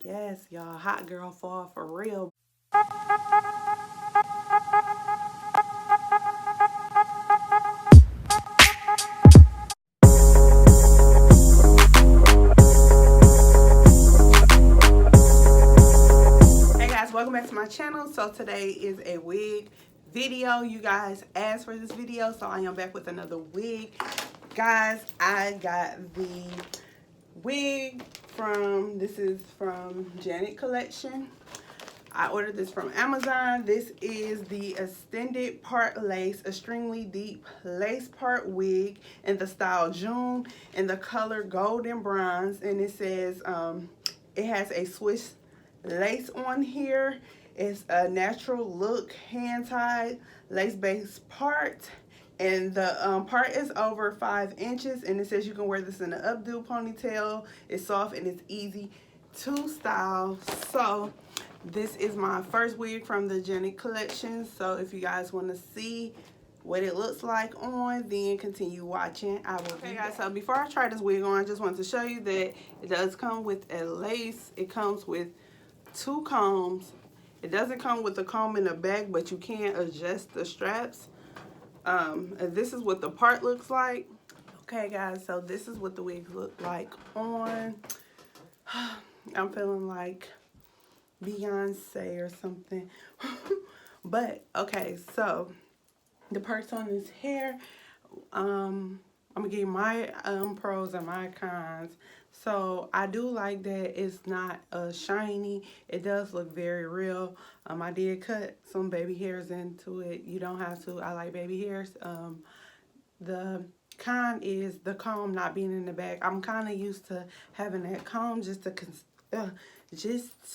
Yes, y'all, hot girl fall for real. Hey guys, welcome back to my channel. So today is a wig video. You guys asked for this video, so I am back with another wig. Guys, I got the wig this is from Janet Collection. I ordered this from Amazon. This is the extended part lace, extremely deep lace part wig in the style June in the color golden bronze. And it says it has a Swiss lace on here. It's a natural look hand tied lace based part. And the part is over 5 inches, and it says you can wear this in an updo ponytail. It's soft and it's easy to style. So this is my first wig from the Janet Collection. So if you guys want to see what it looks like on, then continue watching. I will. Okay guys, so before I try this wig on, I just want to show you that it does come with a lace. It comes with 2 combs. It doesn't come with a comb in the back, but you can adjust the straps. And this is what the part looks like. Okay guys, so this is what the wigs look like on. I'm feeling like Beyonce or something. But okay, so the parts on his hair, I'm gonna give you my pros and my cons. So I do like that it's not shiny. It does look very real. I did cut some baby hairs into it. You don't have to. I like baby hairs. The con is the comb not being in the back. I'm kind of used to having that comb just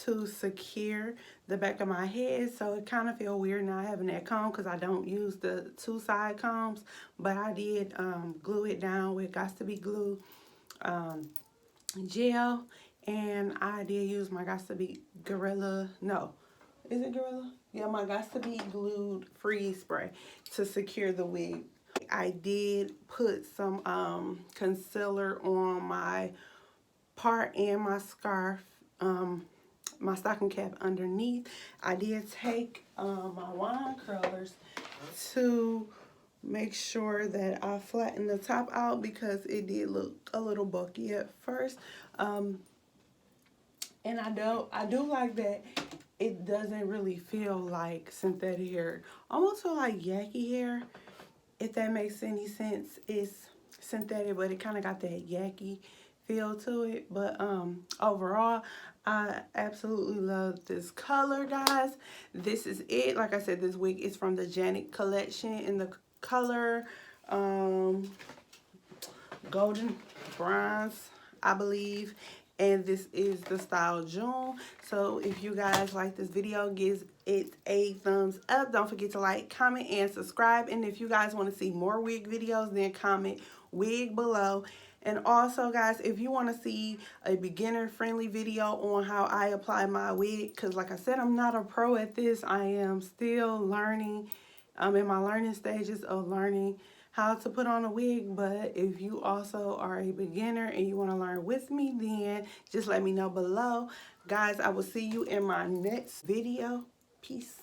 to secure the back of my head. So it kind of feel weird not having that comb because I don't use the 2 side combs. But I did glue it down with Got to Be Glue gel, and I did use my Got to Be Gorilla. No, is it Gorilla? Yeah, my Got to Be Glued freeze spray to secure the wig. I did put some concealer on my part and my scarf, my stocking cap underneath. I did take my wand curlers to make sure that I flatten the top out because it did look a little bulky at first. And I do like that it doesn't really feel like synthetic hair. Almost feel like yaki hair, if that makes any sense. It's synthetic, but it kind of got that yaki feel to it. But overall, I absolutely love this color, guys. This is it. Like I said, this wig is from the Janet Collection in the color golden bronze, I believe. And this is the style June. So if you guys like this video, give it a thumbs up. Don't forget to like, comment, and subscribe. And if you guys want to see more wig videos, then comment wig below. And also guys, if you want to see a beginner friendly video on how I apply my wig, because like I said, I'm not a pro at this. I am still learning. I'm in my learning stages of learning how to put on a wig. But if you also are a beginner and you want to learn with me, then just let me know below. Guys, I will see you in my next video. Peace.